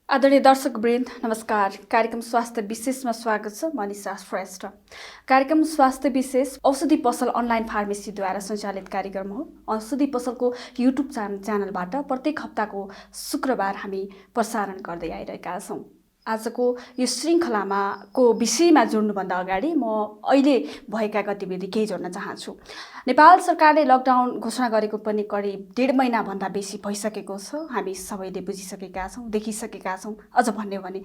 आदरणीय दर्शकवृन्द नमस्कार। कार्यक्रम स्वास्थ्य विशेषमा स्वागत छ। मनिषा श्रेष्ठ। कार्यक्रम स्वास्थ्य विशेष औषधि पसल अनलाइन फार्मेसीद्वारा सञ्चालित कार्यक्रम हो। औषधि पसलको युट्युब च्यानलबाट प्रत्येक हप्ताको शुक्रबार हामी प्रसारण गर्दै आइरहेका छौँ। आजको यो श्रृङ्खलामा विषयमा जोड्नुभन्दा अगाडि म अहिले भएका गतिविधि केही जोड्न चाहन्छु। नेपाल सरकारले लकडाउन घोषणा गरेको पनि करिब 1.5 महिनाभन्दा बेसी भइसकेको छ। हामी सबैले बुझिसकेका छौँ, देखिसकेका छौँ, अझ भन्यो भने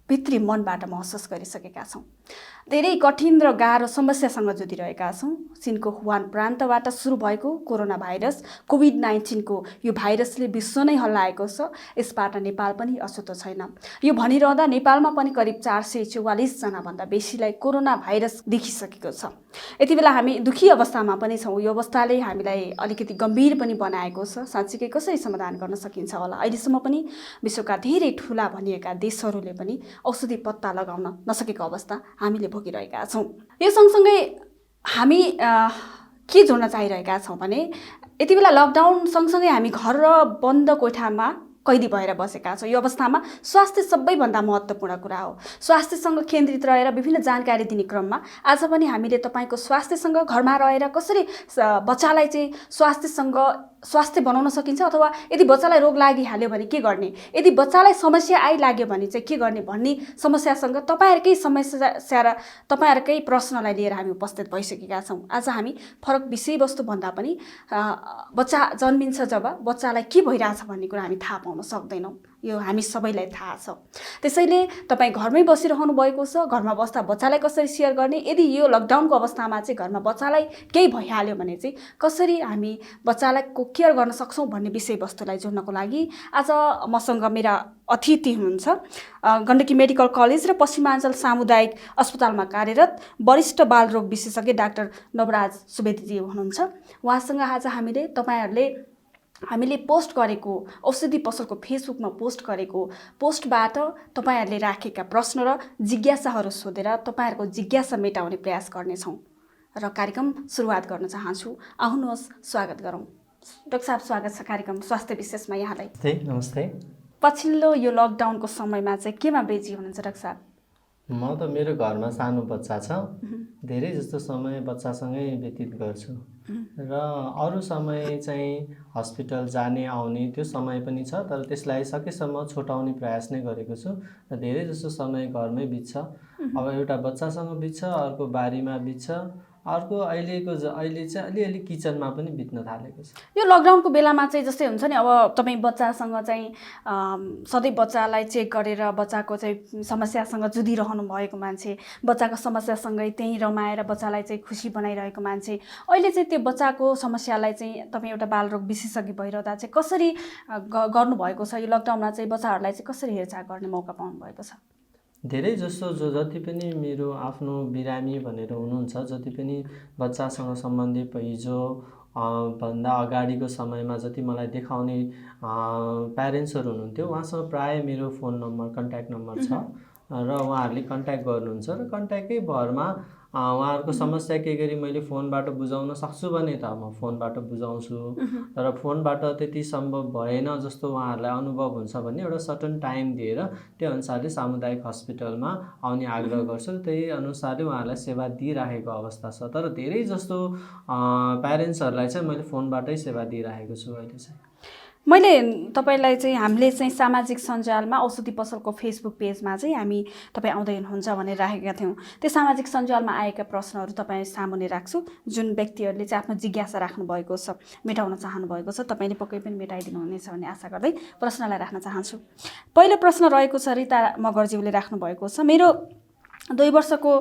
भित्री मनबाट महसुस गरिसकेका छौँ। धेरै कठिन र गाह्रो समस्यासँग जुधिरहेका छौँ। चीनको हुवान प्रान्तबाट सुरु भएको कोरोना भाइरस कोभिड-19 को यो भाइरसले विश्व नै हल्लाएको छ। यसबाट नेपाल पनि अछुतो छैन। यो भनिरहँदा नेपालमा पनि करिब 444 जनाभन्दा बेसीलाई कोरोना भाइरस देखिसकेको छ। यति बेला हामी दुखी अवस्थामा पनि छौँ। यो अवस्थाले हामीलाई अलिकति गम्भीर पनि बनाएको छ। साँच्चीकै कसरी समाधान गर्न सकिन्छ होला? अहिलेसम्म पनि विश्वका धेरै ठुला भनिएका देशहरूले पनि औषधि पत्ता लगाउन नसकेको अवस्था हामीले भोगिरहेका छौँ। यो सँगसँगै हामी के जोड्न चाहिरहेका छौँ भने यति बेला लकडाउन सँगसँगै हामी घर र बन्द कोठामा कैदी भएर बसेका छौँ। यो अवस्थामा स्वास्थ्य सबैभन्दा महत्त्वपूर्ण कुरा हो। स्वास्थ्यसँग केन्द्रित रहेर विभिन्न जानकारी दिने क्रममा आज पनि हामीले तपाईँको स्वास्थ्यसँग घरमा रहेर कसरी बच्चालाई चाहिँ स्वास्थ्य बनाउन सकिन्छ, अथवा यदि बच्चालाई रोग लागिहाल्यो भने के गर्ने, यदि बच्चालाई समस्या आइलाग्यो भने चाहिँ के गर्ने भन्ने समस्यासँग तपाईँहरूकै समस्या र तपाईँहरूकै प्रश्नलाई लिएर हामी उपस्थित भइसकेका छौँ। आज हामी फरक विषयवस्तु भन्दा पनि बच्चा जन्मिन्छ जब बच्चालाई के भइरहेछ भन्ने कुरा हामी थाहा पाउन सक्दैनौँ। यो हामी सबैलाई थाहा छ। त्यसैले तपाईँ घरमै बसिरहनु भएको छ। घरमा बस्दा बच्चालाई कसरी सेयर गर्ने, यदि यो लकडाउनको अवस्थामा चाहिँ घरमा बच्चालाई केही भइहाल्यो भने चाहिँ कसरी हामी बच्चालाई केयर गर्न सक्छौँ भन्ने विषयवस्तुलाई जोड्नको लागि आज मसँग मेरा अतिथि हुनुहुन्छ। गण्डकी मेडिकल कलेज र पश्चिमाञ्चल सामुदायिक अस्पतालमा कार्यरत वरिष्ठ बालरोग विशेषज्ञ डाक्टर नवराज सुवेदीजी हुनुहुन्छ। उहाँसँग आज हामीले पोस्ट गरेको औषधि पसलको फेसबुकमा पोस्ट गरेको पोस्टबाट तपाईँहरूले राखेका प्रश्न र जिज्ञासाहरू सोधेर तपाईँहरूको जिज्ञासा मेटाउने प्रयास गर्नेछौँ र कार्यक्रम सुरुवात गर्न चाहन्छु। आउनुहोस् स्वागत गरौँ। डाक्टर साहब, स्वागत छ कार्यक्रम स्वास्थ्य विशेषमा यहाँलाई। नमस्ते। पछिल्लो यो लकडाउनको समयमा चाहिँ केमा बिजी हुनुहुन्छ डाक्टर साहब? म त मेरो घरमा सानो बच्चा छ। धेरै जस्तो समय बच्चासँगै व्यतीत गर्छु र अरू समय चाहिँ हस्पिटल जाने आउने त्यो समय पनि छ, तर त्यसलाई सकेसम्म छुटाउने प्रयास नै गरेको छु र धेरै जस्तो समय घरमै बित्छ। अब एउटा बच्चासँग बित्छ, अर्को बारीमा बित्छ, अर्को अहिले चाहिँ अलिअलि किचनमा पनि बित्न थालेको छ। यो लकडाउनको बेलामा चाहिँ जस्तै हुन्छ नि, अब तपाईँ बच्चासँग चाहिँ सधैँ बच्चालाई चेक गरेर बच्चाको चाहिँ समस्यासँग जुधिरहनु भएको मान्छे, बच्चाको समस्यासँगै त्यहीँ रमाएर बच्चालाई चाहिँ खुसी बनाइरहेको मान्छे, अहिले चाहिँ त्यो बच्चाको समस्यालाई चाहिँ तपाईँ एउटा बालरोग विशेषज्ञ भइरहँदा चाहिँ कसरी गर्नुभएको छ? यो लकडाउनमा चाहिँ बच्चाहरूलाई चाहिँ कसरी हेरचाह गर्ने मौका पाउनुभएको छ? धेरै जस्तो जति पनि मेरो आफ्नो बिरामी भनेर हुनुहुन्छ, जति पनि बच्चासँग सम्बन्धित हिजो भन्दा अगाडिको समयमा जति मलाई देखाउने प्यारेन्ट्सहरू हुनुहुन्थ्यो, उहाँसँग प्राय मेरो फोन नम्बर, कन्ट्याक्ट नम्बर छ र उहाँहरूले कन्ट्याक्ट गर्नुहुन्छ र कन्ट्याक्टकै भरमा उहाँहरूको समस्या के गरी मैले फोनबाट बुझाउन सक्छु भने त म फोनबाट बुझाउँछु, तर फोनबाट त्यति सम्भव भएन जस्तो उहाँहरूलाई अनुभव हुन्छ भने एउटा सर्टन टाइम दिएर त्यो अनुसारले सामुदायिक हस्पिटलमा आउने आग्रह गर्छु। त्यही अनुसारले उहाँहरूलाई सेवा दिइराखेको अवस्था छ। तर धेरै जस्तो प्यारेन्ट्सहरूलाई चाहिँ मैले फोनबाटै सेवा दिइराखेको छु अहिले चाहिँ। मैले तपाईँलाई चाहिँ हामीले चाहिँ सामाजिक सञ्जालमा औषधि पसलको फेसबुक पेजमा चाहिँ हामी तपाईँ आउँदै हुनुहुन्छ भनेर राखेका थियौँ। त्यो सामाजिक सञ्जालमा आएका प्रश्नहरू तपाईँ सामुन्ने राख्छु। जुन व्यक्तिहरूले चाहिँ आफ्नो जिज्ञासा राख्नुभएको छ, मेटाउन चाहनुभएको छ, तपाईँले पक्कै पनि मेटाइदिनुहुनेछ भन्ने आशा गर्दै प्रश्नलाई राख्न चाहन्छु। पहिलो प्रश्न रहेको छ, रिता मगरज्यूले राख्नुभएको छ। मेरो 2 वर्षको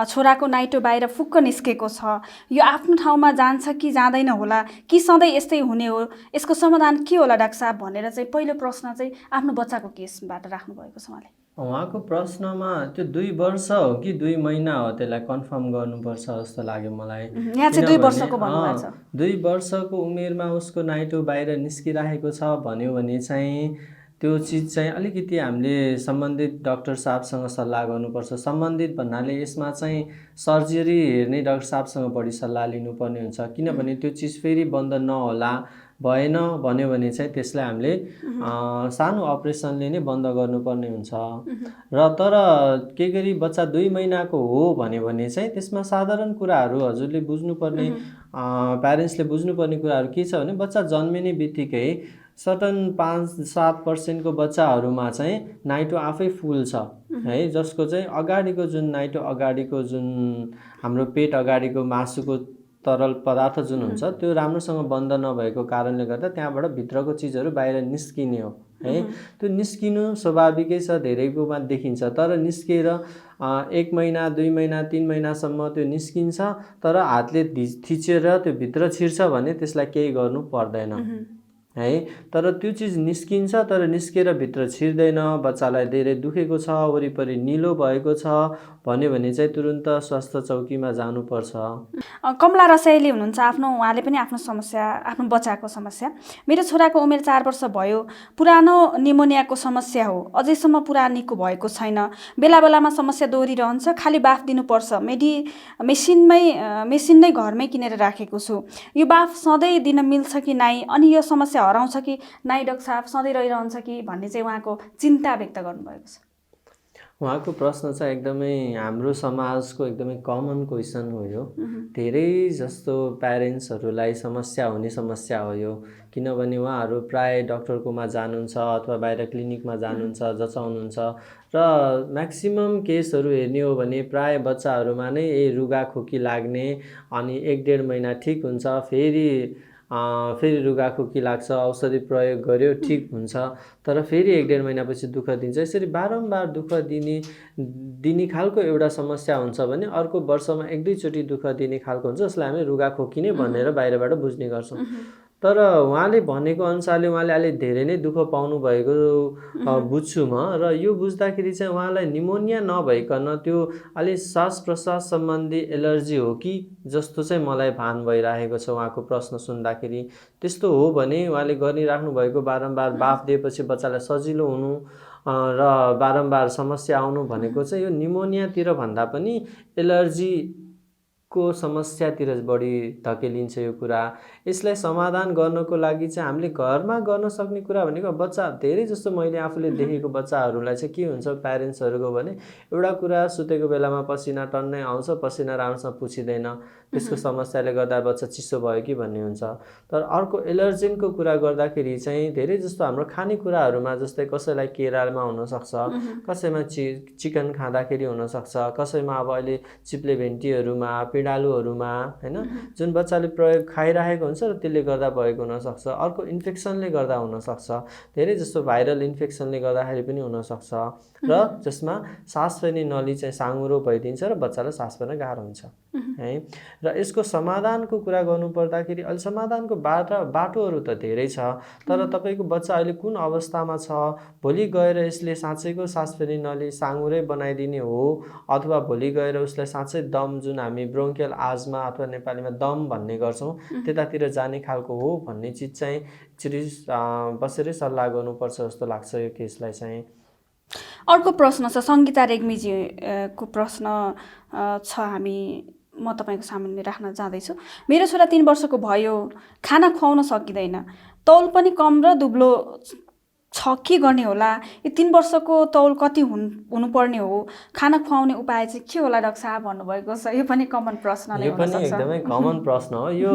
छोराको नाइटो बाहिर फुक्क निस्केको छ। यो आफ्नो ठाउँमा जान्छ कि जाँदैन होला, कि सधैँ यस्तै हुने हो? यसको समाधान के होला डाक्टर साहब भनेर चाहिँ पहिलो प्रश्न चाहिँ आफ्नो बच्चाको केसबाट राख्नुभएको छ उहाँले। उहाँको प्रश्नमा त्यो 2 वर्ष हो कि 2 महिना हो त्यसलाई कन्फर्म गर्नुपर्छ जस्तो लाग्यो मलाई। यहाँ चाहिँ 2 वर्षको भन्नुभएको छ। 2 वर्षको उमेरमा उसको नाइटो बाहिर निस्किरहेको छ भन्यो भने चाहिँ त्यो चिज चाहिँ अलिकति हामीले सम्बन्धित डाक्टर साहबसँग सल्लाह गर्नुपर्छ। सम्बन्धित भन्नाले यसमा चाहिँ सर्जरी हेर्ने डाक्टर साहबसँग बढी सल्लाह लिनुपर्ने हुन्छ, किनभने त्यो चिज फेरि बन्द नहोला भएन भन्यो भने चाहिँ त्यसलाई हामीले सानो अपरेसनले नै बन्द गर्नुपर्ने हुन्छ। र तर के गरी बच्चा 2 महिनाको हो भन्यो भने चाहिँ त्यसमा साधारण कुराहरू हजुरले बुझ्नुपर्ने प्यारेन्ट्सले बुझ्नुपर्ने कुराहरू के छ भने बच्चा जन्मिने बित्तिकै सर्टन 5-7% को बच्चाहरूमा चाहिँ नाइटो आफै फुल्छ है, जसको चाहिँ अगाडिको जुन नाइटो अगाडिको जुन हाम्रो पेट अगाडिको मासुको तरल पदार्थ जुन हुन्छ त्यो राम्रोसँग बन्द नभएको कारणले गर्दा त्यहाँबाट भित्रको चिजहरू बाहिर निस्किने हो है। त्यो निस्किनु स्वाभाविकै छ, धेरैकोमा देखिन्छ, तर निस्केर 1 महिना 2 महिना 3 महिनासम्म त्यो निस्किन्छ, तर हातले थिचेर त्यो भित्र छिर्छ भने त्यसलाई केही गर्नु पर्दैन है। तर त्यो चिज निस्किन्छ तर निस्केर भित्र छिर्दैन, बच्चालाई धेरै दुखेको छ, वरिपरि निलो भएको छ भन्यो भने चाहिँ तुरुन्त स्वास्थ्य चौकीमा जानुपर्छ। कमला रसाइली हुनुहुन्छ, उहाँले पनि आफ्नो समस्या, आफ्नो बच्चाको समस्या, मेरो छोराको उमेर 4 वर्ष भयो, पुरानो निमोनियाको समस्या हो, अझैसम्म पुरा निको भएको छैन, बेला बेलामा समस्या दोहोरिरहन्छ, खालि बाफ दिनुपर्छ, मेसिन नै घरमै किनेर राखेको छु, यो बाफ सधैँ दिन मिल्छ कि नाइ, अनि यो समस्या हराउँछ कि नाइ डाक्टर साहब, सधैँ रहिरहन्छ कि भन्ने चाहिँ उहाँको चिन्ता व्यक्त गर्नुभएको छ। उहाँको प्रश्न चाहिँ एकदमै हाम्रो समाजको एकदमै कमन क्वेसन हो यो। धेरै जस्तो प्यारेन्ट्सहरूलाई समस्या हुने समस्या हो यो, किनभने उहाँहरू प्राय डक्टरकोमा जानुहुन्छ अथवा बाहिर क्लिनिकमा जानुहुन्छ, जचाउनुहुन्छ र म्याक्सिमम केसहरू हेर्ने हो भने प्राय बच्चाहरूमा नै रुगाखोकी लाग्ने, अनि 1-1.5 महिना ठिक हुन्छ, फेरि रुगाखोकी लाग्छ, औषधि प्रयोग गर्यो ठिक हुन्छ, तर फेरि 1-1.5 महिनापछि दुःख दिन्छ। यसरी बारम्बार दुःख दिने खालको एउटा समस्या हुन्छ भने अर्को वर्षमा 1-2 चोटि दुःख दिने खालको हुन्छ, जसलाई हामी रुगाखोकी नै भनेर बाहिरबाट बुझ्ने गर्छौँ। तर उहाँले भनेको अनुसारले उहाँले अलि धेरै नै दुःख पाउनु भएको बुझ्छु म, र यो बुझ्दाखेरि चाहिँ उहाँलाई निमोनिया नभइकन त्यो अलि श्वास प्रश्वास सम्बन्धी एलर्जी हो कि जस्तो चाहिँ मलाई भान भइरहेको छ उहाँको प्रश्न सुन्दाखेरि। त्यस्तो हो भने उहाँले गरिराख्नु भएको बारम्बार बाफ दिएपछि बच्चालाई सजिलो हुनु र बारम्बार समस्या आउनु भनेको चाहिँ यो निमोनियातिर भन्दा पनि एलर्जीको समस्यातिर बढी धकेलिन्छ यो कुरा। यसलाई समाधान गर्नको लागि चाहिँ हामीले घरमा गर्न सक्ने कुरा भनेको बच्चा धेरै जस्तो मैले आफूले देखेको बच्चाहरूलाई चाहिँ के हुन्छ प्यारेन्ट्सहरूको भने एउटा कुरा सुतेको बेलामा पसिना टन्नै आउँछ, पसिना राम्रोसँग पुछिँदैन, त्यसको समस्याले गर्दा बच्चा चिसो भयो कि भन्ने हुन्छ। तर अर्को एलर्जेनको कुरा गर्दाखेरि चाहिँ धेरै जस्तो हाम्रो खानेकुराहरूमा, जस्तै कसैलाई केरामा हुनसक्छ, कसैमा चिकन खाँदाखेरि हुनसक्छ, कसैमा अब अहिले चिप्ले भेन्टीहरूमा, पिँडालुहरूमा हैन, जुन बच्चाले प्रयोग खाइरहेको हुन्छ र त्यसले गर्दा भएको हुनसक्छ। अर्को इन्फेक्सनले गर्दा हुनसक्छ, धेरै जस्तो भाइरल इन्फेक्सनले गर्दाखेरि पनि हुनसक्छ, र जसमा सास फेर्ने नली चाहिँ साँघुरो भइदिन्छ र बच्चालाई सास फेर्न गाह्रो हुन्छ है। र यसको समाधानको कुरा गर्नु पर्दाखेरि अहिले समाधानको बाटोहरू त धेरै छ, तर तपाईँको बच्चा अहिले कुन अवस्थामा छ, भोलि गएर यसले साँच्चैको सास फेर्ने नली साँघुरै बनाइदिने हो अथवा भोलि गएर उसलाई साँच्चै दम, जुन हामी ब्रोङ्कियल आजमा अथवा नेपालीमा दम भन्ने गर्छौँ, त्यतातिर जाने खालको हो भन्ने चिज चाहिँ एकचोटि बसेरै सल्लाह गर्नुपर्छ जस्तो लाग्छ यो केसलाई चाहिँ। अर्को प्रश्न छ सङ्गीता रेग्मीजीको प्रश्न छ, म तपाईँको सामुन्ने राख्न जाँदैछु। मेरो छोरा 3 वर्षको भयो, खाना खुवाउन सकिँदैन, तौल पनि कम र दुब्लो छ, के गर्ने होला? यो 3 वर्षको तौल कति हुनुपर्ने हो? खाना खुवाउने उपाय चाहिँ के होला डाक्टर साहब भन्नुभएको छ। यो पनि कमन प्रश्न नै यो पनि एकदमै कमन प्रश्न हो। यो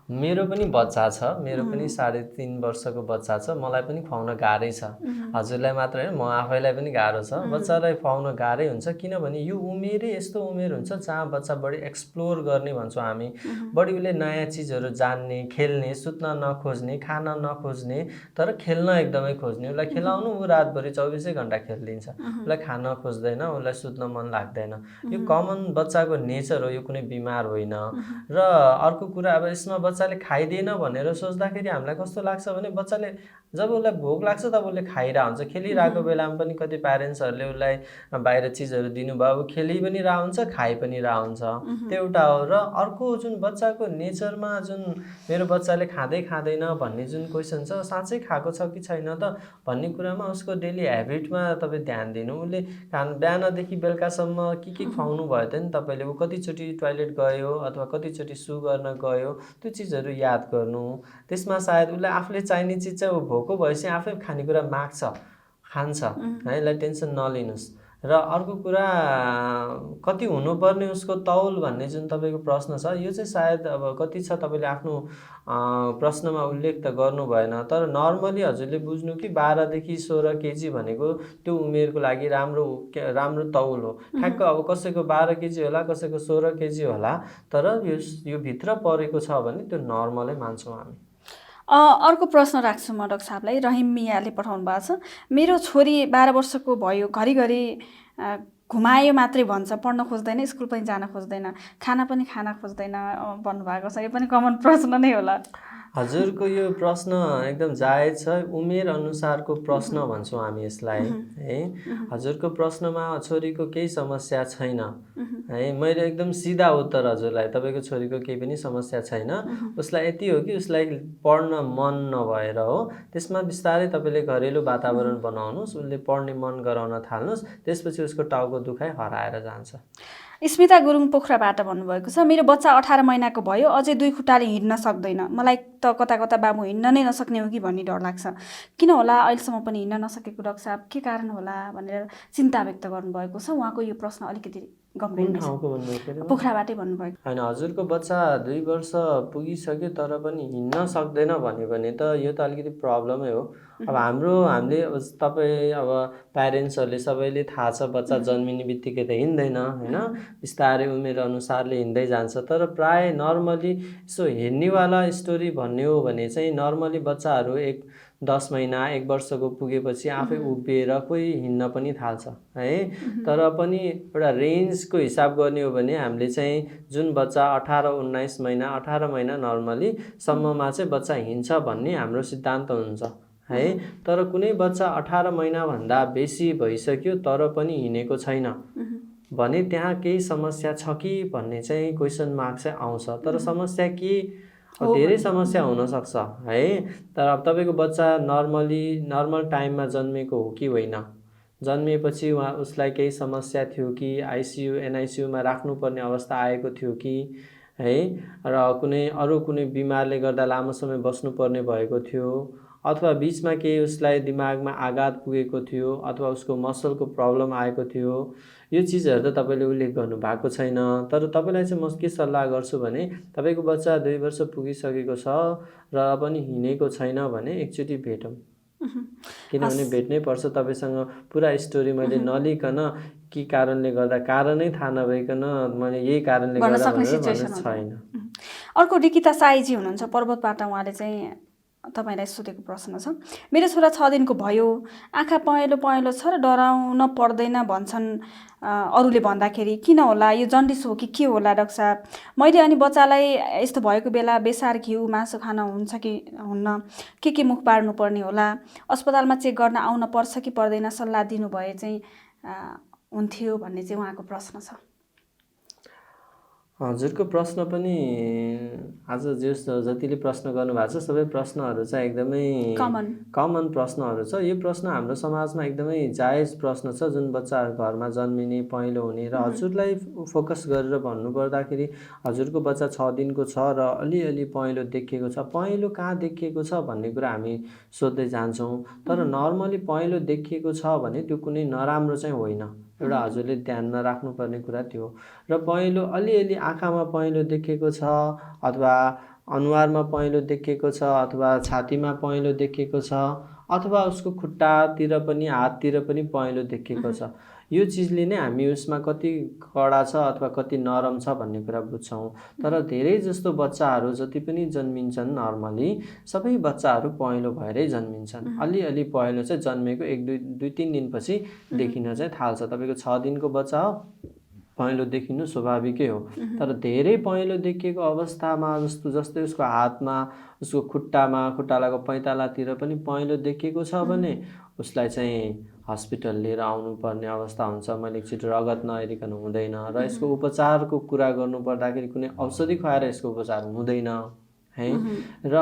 मेरो पनि बच्चा छ, मेरो पनि 3.5 वर्षको बच्चा छ, मलाई पनि खुवाउन गाह्रै छ। हजुरलाई मात्र होइन, म आफैलाई पनि गाह्रो छ। बच्चालाई खुवाउन गाह्रै हुन्छ, किनभने यो उमेरै यस्तो उमेर हुन्छ जहाँ बच्चा बढी एक्सप्लोर गर्ने भन्छौँ हामी, बढी उसले नयाँ चिजहरू जान्ने, खेल्ने, सुत्न नखोज्ने, खान नखोज्ने, तर खेल्न एकदमै खोज्ने। उसलाई खेलाउनु ऊ रातभरि 24 घण्टा खेलिदिन्छ, उसलाई खान खोज्दैन, उसलाई सुत्न मन लाग्दैन। यो कमन बच्चाको नेचर हो, यो कुनै बिमार होइन। र अर्को कुरा, अब यसमा बच्चाले खाइदिएन भनेर सोच्दाखेरि हामीलाई कस्तो लाग्छ भने बच्चाले जब उसलाई भोक लाग्छ तब उसले खाइरहेको हुन्छ। खेलिरहेको बेलामा पनि कति प्यारेन्ट्सहरूले उसलाई बाहिर चिजहरू दिनुभयो, खेलि पनि रह हुन्छ, खाइ पनि रह हुन्छ, त्यो एउटा हो। र अर्को जुन बच्चाको नेचरमा जुन मेरो बच्चाले खाँदैन भन्ने जुन क्वेसन छ, साँच्चै खाएको छ कि छैन त भन्ने कुरामा उसको डेली ह्याबिटमा तपाईँ ध्यान दिनु। उसले बिहानदेखि बेलुकासम्म के खुवाउनु भयो त नि तपाईँले, ऊ कतिचोटि टोइलेट गयो अथवा कतिचोटि सु गर्न गयो, त्यो चिज चिजहरू याद गर्नु, त्यसमा सायद उसलाई आफूले चाहिने चिज चाहिँ ऊ भोको भएपछि आफै खानेकुरा माग्छ, खान्छ है, यसलाई टेन्सन नलिनुहोस्। र अर्को कुरा कति हुनुपर्ने उसको तौल भन्ने जुन तपाईँको प्रश्न छ, यो चाहिँ सायद अब कति छ तपाईँले आफ्नो प्रश्नमा उल्लेख त गर्नु भएन, तर नर्मली हजुरले बुझ्नु कि 12 देखि 16 केजी भनेको त्यो उमेरको लागि राम्रो तौल हो। ठ्याक्क अब कसैको 12 केजी होला, कसैको 16 केजी होला, तर यो भित्र परेको छ भने त्यो नर्मलै मान्छौँ हामी। अर्को प्रश्न राख्छु म डाक्टर साहबलाई। रहिम मियाले पठाउनु भएको छ, मेरो छोरी 12 वर्षको भयो, घरिघरि घुमायो मात्रै भन्छ, पढ्न खोज्दैन, स्कुल पनि जान खोज्दैन, खाना पनि खान खोज्दैन भन्नुभएको छ। यो पनि कमन प्रश्न नै होला। हजुरको यो प्रश्न एकदम जायज छ, उमेर अनुसारको प्रश्न भन्छौँ हामी यसलाई है। हजुरको प्रश्नमा छोरीको केही समस्या छैन है, मैले एकदम सिधा उत्तर हजुरलाई, तपाईँको छोरीको केही पनि समस्या छैन। उसलाई यति हो कि उसलाई पढ्न मन नभएर हो, त्यसमा बिस्तारै तपाईँले घरेलु वातावरण बनाउनुहोस्, उसले पढ्ने मन गराउन थाल्नुहोस्, त्यसपछि उसको टाउको दुखाइ हराएर जान्छ। स्मिता गुरुङ पोखराबाट भन्नुभएको छ, मेरो बच्चा 18 महिनाको भयो, अझै 2 खुट्टाले हिँड्न सक्दैन, मलाई त कता कता बाबु हिँड्न नै नसक्ने हो कि भन्ने डर लाग्छ, किन होला अहिलेसम्म पनि हिँड्न नसकेको डाक्टर साहब, के कारण होला भनेर चिन्ता व्यक्त गर्नुभएको छ। उहाँको यो प्रश्न अलिकति गम्भीर नै छ, पोखराबाटै भन्नुभएको। होइन, हजुरको बच्चा 2 वर्ष पुगिसक्यो तर पनि हिँड्न सक्दैन भन्यो भने त यो त अलिकति प्रब्लमै हो। अब हामीले तपाईँ अब प्यारेन्ट्सहरूले सबैले थाहा छ बच्चा जन्मिने बित्तिकै त हिँड्दैन होइन, बिस्तारै उमेर अनुसारले हिँड्दै जान्छ। तर प्राय नर्मली यसो हिँड्नेवाला स्टोरी भन्ने हो भने चाहिँ नर्मली बच्चाहरू 10 महिना 1 वर्षको पुगेपछि आफै उभिएर कोही हिँड्न पनि थाल्छ है। तर पनि एउटा रेन्जको हिसाब गर्ने हो भने हामीले चाहिँ जुन बच्चा 18-19 महिना 18 महिना नर्मली सम्ममा चाहिँ बच्चा हिँड्छ भन्ने हाम्रो सिद्धान्त हुन्छ है। तर कुनै बच्चा 18 महिनाभन्दा बेसी भइसक्यो तर पनि हिँडेको छैन भने त्यहाँ केही समस्या छ कि भन्ने चाहिँ क्वेसन मार्क चाहिँ आउँछ। तर समस्या के, धेरै समस्या हुनसक्छ है। तर अब तपाईँको बच्चा नर्मल टाइममा जन्मेको हो कि होइन, जन्मिएपछि उसलाई केही समस्या थियो कि आइसियु एनआइसियुमा राख्नुपर्ने अवस्था आएको थियो कि है, र कुनै बिमारले गर्दा लामो समय बस्नुपर्ने भएको थियो, अथवा बिचमा केही उसलाई दिमागमा आघात पुगेको थियो, अथवा उसको मसलको प्रब्लम आएको थियो, यो चिजहरू त तपाईँले उल्लेख गर्नु भएको छैन। तर तपाईँलाई चाहिँ म के सल्लाह गर्छु भने तपाईँको बच्चा 2 वर्ष पुगिसकेको छ र पनि हिँडेको छैन भने एकचोटि भेटौँ, किनभने भेट्नै पर्छ। तपाईँसँग पुरा स्टोरी मैले नलिकन के कारणले गर्दा, कारणै थाहा नभइकन मैले यही कारणले गर्दा भनेर छैन। अर्को रिकिता साईजी हुनुहुन्छ पर्वतबाट, उहाँले चाहिँ तपाईलाई सोधेको प्रश्न छ, मेरो छोरा 6 दिनको भयो, आँखा पहेँलो पहेँलो छ र डराउन पर्दैन भन्छन् अरूले भन्दाखेरि, किन होला, यो जन्डिस हो कि के होला डाक्टर साहब? मैले अनि बच्चालाई यस्तो भएको बेला बेसार घिउ मासु खान हुन्छ कि हुन्न, के मुख बार्नु पर्ने होला, अस्पतालमा चेक गर्न आउन पर्छ कि पर्दैन, सल्लाह दिनुभए चाहिँ हुन्थ्यो भन्ने चाहिँ उहाँको प्रश्न छ। हजुरको प्रश्न पनि आज जतिले प्रश्न गर्नुभएको छ सबै प्रश्नहरू चाहिँ एकदमै कमन प्रश्नहरू छ। यो प्रश्न हाम्रो समाजमा एकदमै जायज प्रश्न छ, जुन बच्चा घरमा जन्मिने पहेँलो हुने। र हजुरलाई फोकस गरेर भन्नुपर्दाखेरि हजुरको बच्चा 6 दिनको छ र अलिअलि पहेँलो देखिएको छ, पहेँलो कहाँ देखिएको छ भन्ने कुरा हामी सोध्दै जान्छौँ। तर नर्मली पहेँलो देखिएको छ भने त्यो कुनै नराम्रो चाहिँ होइन, एउटा हजुरले ध्यानमा राख्नुपर्ने कुरा त्यो। र पहेँलो अलिअलि आँखामा पहेँलो देखिएको छ, अथवा अनुहारमा पहेँलो देखिएको छ, अथवा छातीमा पहेँलो देखिएको छ, अथवा उसको खुट्टातिर पनि हाततिर पनि पहेँलो देखिएको छ, यो चिजले नै हामी उसमा कति कडा छ अथवा कति नरम छ भन्ने कुरा बुझ्छौँ। तर धेरै जस्तो बच्चाहरू जति पनि जन्मिन्छन् नर्मली सबै बच्चाहरू पहेँलो भएरै जन्मिन्छन्। अलिअलि पहेँलो चाहिँ जन्मेको 1-2-3 दिनपछि देखिन चाहिँ थाल्छ। तपाईँको 6 दिनको बच्चा हो, पहेँलो देखिनु स्वाभाविकै हो। तर धेरै पहेँलो देखिएको अवस्थामा जस्तै उसको हातमा, उसको खुट्टालाको पैतालातिर पनि पहेँलो देखिएको छ भने उसलाई चाहिँ हस्पिटल लिएर आउनुपर्ने अवस्था हुन्छ। मैले एकचोटि रगत नहेरिकन हुँदैन। र यसको उपचारको कुरा गर्नुपर्दाखेरि कुनै औषधि खुवाएर यसको उपचार हुँदैन है। र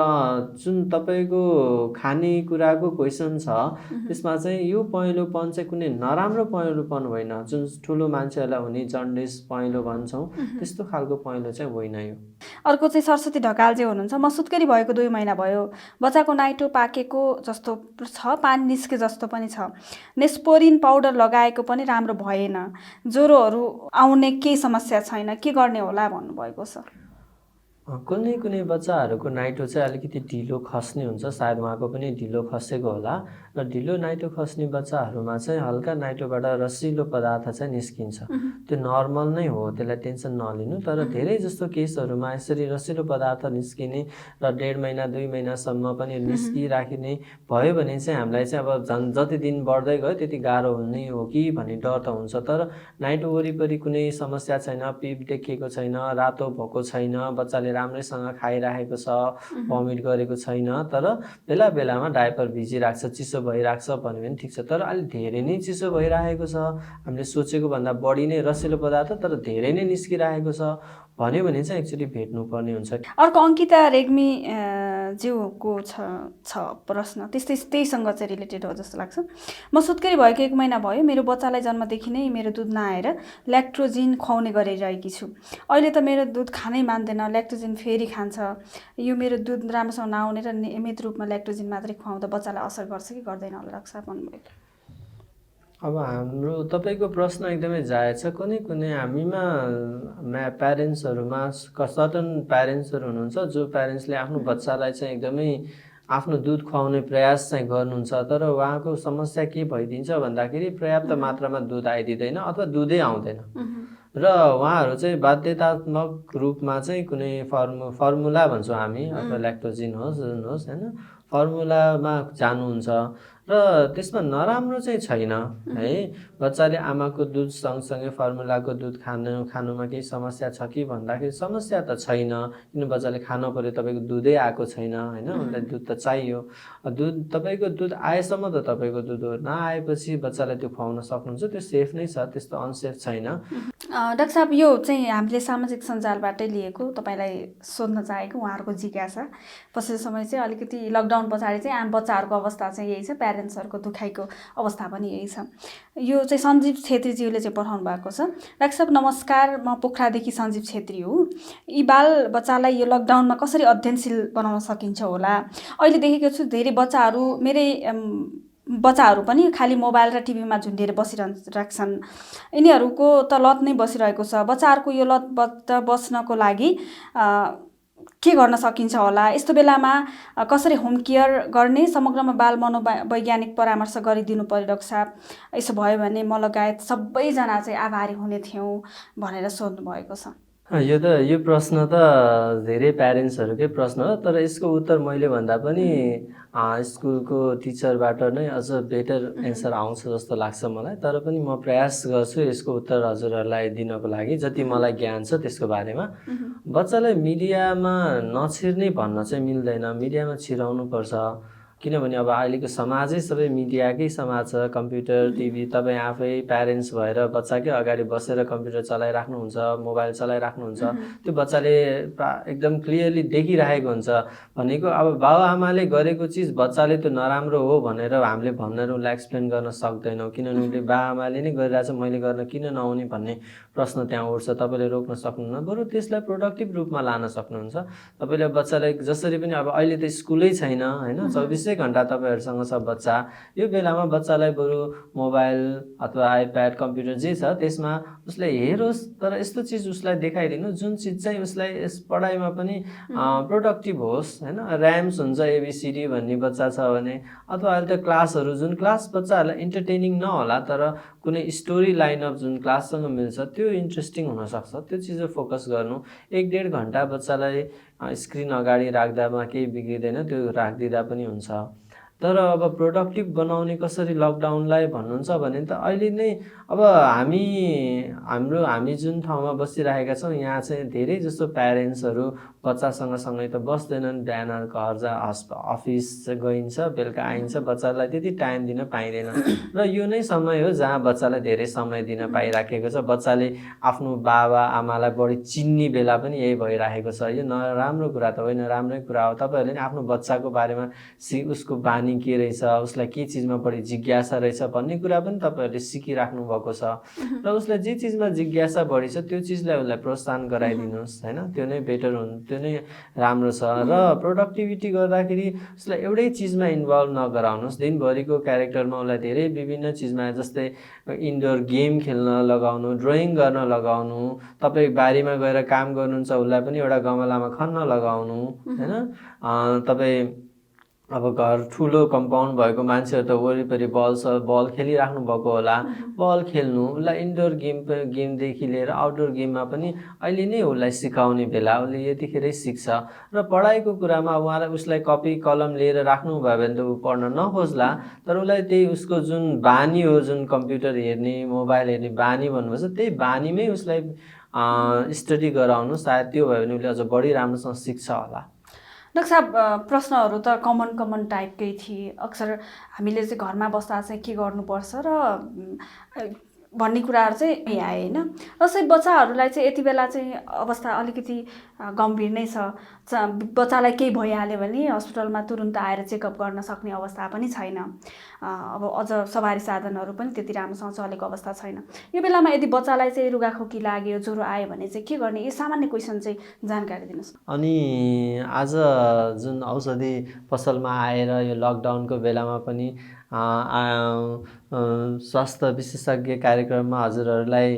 जुन तपाईँको खानेकुराको क्वेसन छ त्यसमा चाहिँ यो पहेँलोपन चाहिँ कुनै नराम्रो पहेँलोपन होइन, जुन ठुलो मान्छेहरूलाई हुने जन्डिस पहेँलो भन्छौँ त्यस्तो खालको पहेँलो चाहिँ होइन यो। अर्को चाहिँ सरस्वती ढकालजी हुनुहुन्छ। म सुत्केरी भएको 2 महिना भयो, बच्चाको नाइटो पाकेको जस्तो छ, पानी निस्के जस्तो पनि छ, नेस्पोरिन पाउडर लगाएको पनि राम्रो भएन, ज्वरोहरू आउने केही समस्या छैन, के गर्ने होला भन्नुभएको छ। कुनै कुनै बच्चाहरूको नाइटो चाहिँ अलिकति ढिलो खस्ने हुन्छ, सायद उहाँको पनि ढिलो खसेको होला। र ढिलो नाइटो खस्ने बच्चाहरूमा चाहिँ हल्का नाइटोबाट रसिलो पदार्थ चाहिँ निस्किन्छ, त्यो नर्मल नै हो, त्यसलाई टेन्सन नलिनु। तर धेरै जस्तो केसहरूमा यसरी रसिलो पदार्थ निस्किने र 1.5 महिना 2 महिनासम्म पनि निस्किराख्ने भयो भने चाहिँ हामीलाई चाहिँ अब जति दिन बढ्दै गयो त्यति गाह्रो हुने हो कि भन्ने डर त हुन्छ। तर नाइटो वरिपरि कुनै समस्या छैन, पिप देखिएको छैन, रातो भएको छैन, बच्चाले राम्रैसँग खाइराखेको छ, भमिट गरेको छैन, तर बेला बेलामा डायपर भिजिरहेको छ, चिसो भइरहेको छ भन्यो भने ठिक छ। तर अलिक धेरै नै चिसो भइरहेको छ, हामीले सोचेको भन्दा बढी नै रसिलो पदार्थ तर धेरै नै निस्किरहेको छ भन्यो भने चाहिँ एक्चुअली भेट्नुपर्ने हुन्छ। अर्को अङ्किता रेग्मी ज्यूको छ प्रश्न, त्यहीसँग चाहिँ रिलेटेड हो जस्तो लाग्छ। म सुत्केरी भएको 1 महिना भयो, मेरो बच्चालाई जन्मदेखि नै मेरो दुध नआएर ल्याक्टोजिन खुवाउने गरिरहेकी छु। अहिले त मेरो दुध खानै मान्दैन, ल्याक्टोजिन फेरि खान्छ। यो मेरो दुध राम्रोसँग नआउने र नियमित रूपमा ल्याक्टोजिन मात्रै खुवाउँदा बच्चालाई असर गर्छ कि गर्दैन होला डाक्टर साहब भन्नुभएको। अब हाम्रो तपाईँको प्रश्न एकदमै जायज छ। कुनै हामीमा प्यारेन्ट्सहरूमा सर्टन प्यारेन्ट्सहरू हुनुहुन्छ जो प्यारेन्ट्सले आफ्नो बच्चालाई चाहिँ एकदमै आफ्नो दुध खुवाउने प्रयास चाहिँ गर्नुहुन्छ, तर उहाँको समस्या के भइदिन्छ भन्दाखेरि पर्याप्त मात्रामा दुध आइदिँदैन अथवा दुधै आउँदैन र उहाँहरू चाहिँ बाध्यतात्मक रूपमा चाहिँ कुनै फर्मुला भन्छौँ हामी, अथवा ल्याक्टोजिन होस् जुन होस् होइन, फर्मुलामा जानुहुन्छ र त्यसमा नराम्रो चाहिँ छैन है। बच्चाले आमाको दुध सँगसँगै फर्मुलाको दुध खानुमा केही समस्या छ कि भन्दाखेरि समस्या त छैन, किन बच्चाले खानु पर्यो, तपाईँको दुधै आएको छैन होइन, उसलाई दुध त चाहियो। दुध तपाईँको दुध आएसम्म त तपाईँको दुध हो, नआएपछि बच्चालाई त्यो खुवाउन सक्नुहुन्छ, त्यो सेफ नै छ, त्यस्तो अनसेफ छैन। डाक्टर साहब यो चाहिँ हामीले सामाजिक सञ्जालबाटै लिएको, तपाईँलाई सोध्न चाहेको उहाँहरूको जिज्ञासा। पछिल्लो समय चाहिँ अलिकति लकडाउन पछाडि चाहिँ आम बच्चाहरूको अवस्था चाहिँ यही छ, प्यारेन्ट्सहरूको दुखाइको अवस्था पनि यही छ। यो चाहिँ सञ्जीव छेत्रीज्यूले चाहिँ पठाउनु भएको छ। डाक्टर साहब नमस्कार, म पोखरादेखि सञ्जीव छेत्री हो। यी बाल बच्चालाई यो लकडाउनमा कसरी अध्ययनशील बनाउन सकिन्छ होला? अहिले देखेको छु धेरै बच्चाहरू, मेरै बच्चाहरू पनि खालि मोबाइल र टिभीमा झुन्डिएर बसिरहेछन्। यिनीहरूको त लत नै बसिरहेको छ। बच्चाहरूको यो लतबाट बच्नको लागि के गर्न सकिन्छ होला? यस्तो बेलामा कसरी होम केयर गर्ने, समग्रमा बाल मनोवैज्ञानिक परामर्श गरिदिनु पर्यो डाक्टर साहब। यसो भयो भने म लगायत सबैजना चाहिँ आभारी हुने थियौँ भनेर सोध्नु भएको छ। यो प्रश्न त धेरै प्यारेन्ट्सहरूकै प्रश्न हो, तर यसको उत्तर मैले भन्दा पनि स्कुलको टिचरबाट नै अझ बेटर एन्सर आउँछ जस्तो लाग्छ मलाई। तर पनि म प्रयास गर्छु यसको उत्तर हजुरहरूलाई दिनको लागि, जति मलाई ज्ञान छ त्यसको बारेमा। बच्चालाई मिडियामा नछिर्ने भन्न चाहिँ मिल्दैन, मिडियामा छिराउनु पर्छ, किनभने अब अहिलेको समाजै सबै मिडियाकै समाज छ। कम्प्युटर, टिभी, तपाईँ आफै प्यारेन्ट्स भएर बच्चाकै अगाडि बसेर कम्प्युटर चलाइराख्नुहुन्छ, मोबाइल चलाइराख्नुहुन्छ, त्यो बच्चाले एकदम क्लियरली देखिरहेको हुन्छ। भनेको अब बाबुआमाले गरेको चिज बच्चाले त्यो नराम्रो हो भनेर हामीले उसलाई एक्सप्लेन गर्न सक्दैनौँ, किनभने उसले बाबुआमाले नै गरिरहेछ, मैले गर्न किन नआउने भन्ने प्रश्न त्यहाँ उठ्छ। तपाईँले रोक्न सक्नुहुन्न, बरु त्यसलाई प्रोडक्टिभ रूपमा लान सक्नुहुन्छ। तपाईँले बच्चालाई जसरी पनि, अब अहिले त स्कुलै छैन होइन, 24 घन्टा तपाईँहरूसँग छ बच्चा, यो बेलामा बच्चालाई बरु मोबाइल अथवा आइप्याड, कम्प्युटर जे छ त्यसमा उसले हेरोस्, तर यस्तो चिज उसलाई देखाइदिनु जुन चिज चाहिँ उसलाई यस पढाइमा पनि प्रोडक्टिभ होस् होइन। ऱ्याम्स हुन्छ एबिसिडी भन्ने बच्चा छ भने, अथवा अहिले त क्लासहरू जुन क्लास बच्चाहरूलाई इन्टरटेनिङ नहोला तर कुनै स्टोरी लाइनअप जुन क्लाससँग मिल्छ त्यो इन्ट्रेस्टिङ हुनसक्छ, त्यो चिजमा फोकस गर्नु। 1-1.5 घन्टा बच्चालाई स्क्रिन अगाडि राख्दामा केही बिग्रिँदैन, त्यो राखिदिँदा पनि हुन्छ। तर अब प्रोडक्टिभ बनाउने कसरी लकडाउनलाई भन्नुहुन्छ भने त अहिले नै अब हामी जुन ठाउँमा बसिरहेका छौँ यहाँ चाहिँ धेरै जस्तो प्यारेन्ट्सहरू बच्चासँग सँगै त बस्दैनन्, बिहान घर अफिस गइन्छ, बेलुका आइन्छ, बच्चालाई त्यति टाइम दिन पाइँदैन र यो नै समय हो जहाँ बच्चालाई धेरै समय दिन पाइराखेको छ। बच्चाले आफ्नो बाबा आमालाई बढी चिन्ने बेला पनि यही भइराखेको छ। यो नराम्रो कुरा त होइन, राम्रै कुरा हो। तपाईँहरूले नि आफ्नो बच्चाको बारेमा उसको बानी के रहेछ, उसलाई के चिजमा बढी जिज्ञासा रहेछ भन्ने कुरा पनि तपाईँहरूले सिकिराख्नु भएको छ र उसलाई जे चिजमा जिज्ञासा बढी छ त्यो चिजलाई उसलाई प्रोत्साहन गराइदिनुहोस् होइन। त्यो नै बेटर हुन्छ, त्यो नै राम्रो छ। र प्रोडक्टिभिटी गर्दाखेरि उसलाई एउटै चिजमा इन्भल्भ नगराउनुहोस्। दिनभरिको क्यारेक्टरमा उसलाई धेरै विभिन्न चिजमा जस्तै इन्डोर गेम खेल्न लगाउनु, ड्रइङ गर्न लगाउनु, तपाईँ बारीमा गएर काम गर्नुहुन्छ उसलाई पनि एउटा गमलामा खन्न लगाउनु होइन। तपाईँ अब घर ठुलो कम्पाउन्ड भएको मान्छेहरू त वरिपरि बल खेलिराख्नु भएको होला, बल खेल्नु, उसलाई इन्डोर गेमदेखि लिएर आउटडोर गेममा पनि अहिले नै उसलाई सिकाउने बेला, उसले यतिखेरै सिक्छ। र पढाइको कुरामा अब उहाँलाई उसलाई कपी कलम लिएर राख्नुभयो भने त ऊ पढ्न नखोज्ला, तर उसलाई त्यही उसको जुन बानी हो, जुन कम्प्युटर हेर्ने मोबाइल हेर्ने बानी भन्नुपर्छ, त्यही बानीमै उसलाई स्टडी गराउनु। सायद त्यो भयो भने उसले अझ बढी राम्रोसँग सिक्छ होला। डाक्टर साहब, प्रश्नहरू त कमन टाइपकै थिए। अक्सर हामीले चाहिँ घरमा बस्दा चाहिँ के गर्नुपर्छ र भन्ने कुराहरू चाहिँ आए होइन। जस्तै बच्चाहरूलाई चाहिँ यति बेला चाहिँ अवस्था अलिकति गम्भीर नै छ। बच्चालाई केही भइहाल्यो भने हस्पिटलमा तुरुन्त आएर चेकअप गर्न सक्ने अवस्था पनि छैन। अब अझ सवारी साधनहरू पनि त्यति राम्रोसँग चलेको अवस्था छैन। यो बेलामा यदि बच्चालाई चाहिँ रुगाखोकी लाग्यो, ज्वरो आयो भने चाहिँ के गर्ने? यो सामान्य क्वेसन चाहिँ जानकारी दिनुहोस्। अनि आज जुन औषधि पसलमा आएर यो लकडाउनको बेलामा पनि स्वास्थ्य विशेषज्ञ कार्यक्रममा हजुरहरूलाई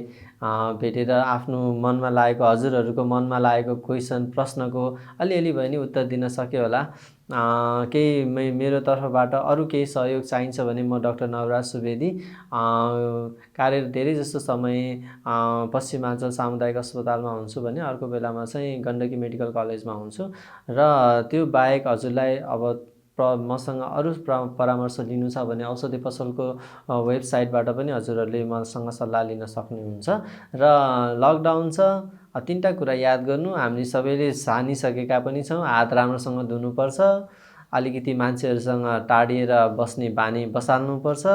भेटेर आफ्नो मनमा लागेको, हजुरहरूको मनमा लागेको क्वेसन प्रश्नको अलिअलि भए नि उत्तर दिन सक्यो होला। केही मेरो तर्फबाट अरू केही सहयोग चाहिन्छ भने म डाक्टर नवराज सुवेदी कार्यरत धेरै जस्तो समय पश्चिमाञ्चल सामुदायिक अस्पतालमा हुन्छु भने अर्को बेलामा चाहिँ गण्डकी मेडिकल कलेजमा हुन्छु। र त्यो बाहेक हजुरलाई अब मसँग अरू परामर्श लिनु छ भने औषधि पसलको वेबसाइटबाट पनि हजुरहरूले मसँग सल्लाह लिन सक्नुहुन्छ। र लकडाउन छ, तीनटा कुरा याद गर्नु, हामी सबैले छानिसकेका पनि छौँ। हात राम्रोसँग धुनुपर्छ, अलिकति मान्छेहरूसँग टाढिएर बस्ने बानी बसाल्नुपर्छ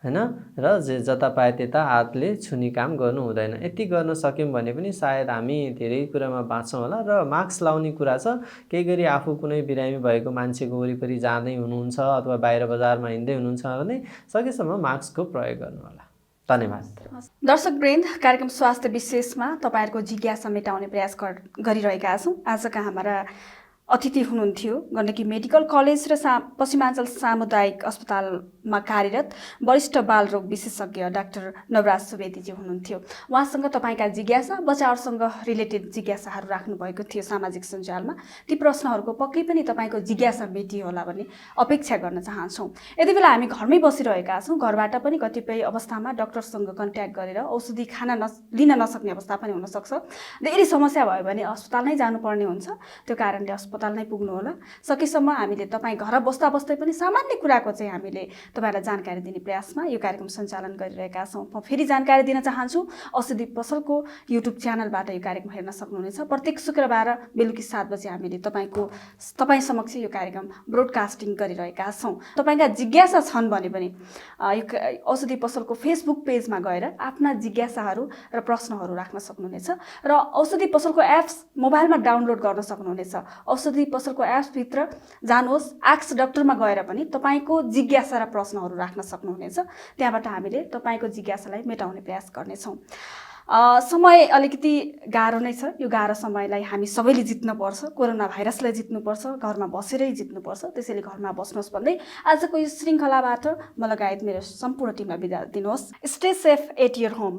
होइन। र जता पाए त्यता हातले छुने काम गर्नु हुँदैन। यति गर्न सक्यौँ भने पनि सायद हामी धेरै कुरामा बाँच्छौँ होला। र मास्क लाउने कुरा छ, केही गरी आफू कुनै बिरामी भएको मान्छेको वरिपरि जाँदै हुनुहुन्छ अथवा बाहिर बजारमा हिँड्दै हुनुहुन्छ भने सकेसम्म मास्कको प्रयोग गर्नु होला। धन्यवाद। दर्शकवृन्द, कार्यक्रम स्वास्थ्य विशेषमा तपाईँहरूको जिज्ञासा मेटाउने प्रयास गरिरहेका छौँ। आजका हाम्रा अतिथि हुनुहुन्थ्यो गण्डकी मेडिकल कलेज र पश्चिमाञ्चल सामुदायिक अस्पतालमा कार्यरत वरिष्ठ बालरोग विशेषज्ञ डाक्टर नवराज सुवेदीजी हुनुहुन्थ्यो। उहाँसँग तपाईँका जिज्ञासा, बच्चाहरूसँग रिलेटेड जिज्ञासाहरू राख्नुभएको थियो सामाजिक सञ्जालमा। ती प्रश्नहरूको पक्कै पनि तपाईँको जिज्ञासा मेटियो होला भन्ने अपेक्षा गर्न चाहन्छौँ। यति बेला हामी घरमै बसिरहेका छौँ। घरबाट पनि कतिपय अवस्थामा डाक्टरसँग कन्ट्याक्ट गरेर औषधि लिन नसक्ने अवस्था पनि हुनसक्छ। धेरै समस्या भयो भने अस्पताल नै जानुपर्ने हुन्छ। त्यो कारणले अस्पताल नै पुग्नु होला। सकेसम्म हामीले तपाईँ घर बस्दा बस्दै पनि सामान्य कुराको चाहिँ हामीले तपाईँलाई जानकारी दिने प्रयासमा यो कार्यक्रम सञ्चालन गरिरहेका छौँ। म फेरि जानकारी दिन चाहन्छु, औषधि पसलको युट्युब च्यानलबाट यो कार्यक्रम हेर्न सक्नुहुनेछ। प्रत्येक शुक्रबार बेलुकी 7 बजे हामीले तपाईँ समक्ष यो कार्यक्रम ब्रोडकास्टिङ गरिरहेका छौँ। तपाईँका जिज्ञासा छन् भने पनि यो औषधि पसलको फेसबुक पेजमा गएर आफ्ना जिज्ञासाहरू र प्रश्नहरू राख्न सक्नुहुनेछ। र औषधि पसलको एप्स मोबाइलमा डाउनलोड गर्न सक्नुहुनेछ। औषधि पसलको एप्सभित्र जानुहोस्, आस्क डाक्टरमा गएर पनि तपाईँको जिज्ञासा र प्रश्नहरू राख्न सक्नुहुनेछ। त्यहाँबाट हामीले तपाईँको जिज्ञासालाई मेटाउने प्रयास गर्नेछौँ। समय अलिकति गाह्रो नै छ। यो गाह्रो समयलाई हामी सबैले जित्नुपर्छ। कोरोना भाइरसलाई जित्नुपर्छ, घरमा बसेरै जित्नुपर्छ। त्यसैले घरमा बस्नुहोस् भन्दै आजको यो श्रृङ्खलाबाट म लगायत मेरो सम्पूर्ण टिमलाई बिदा दिनुहोस्। Stay safe at your home.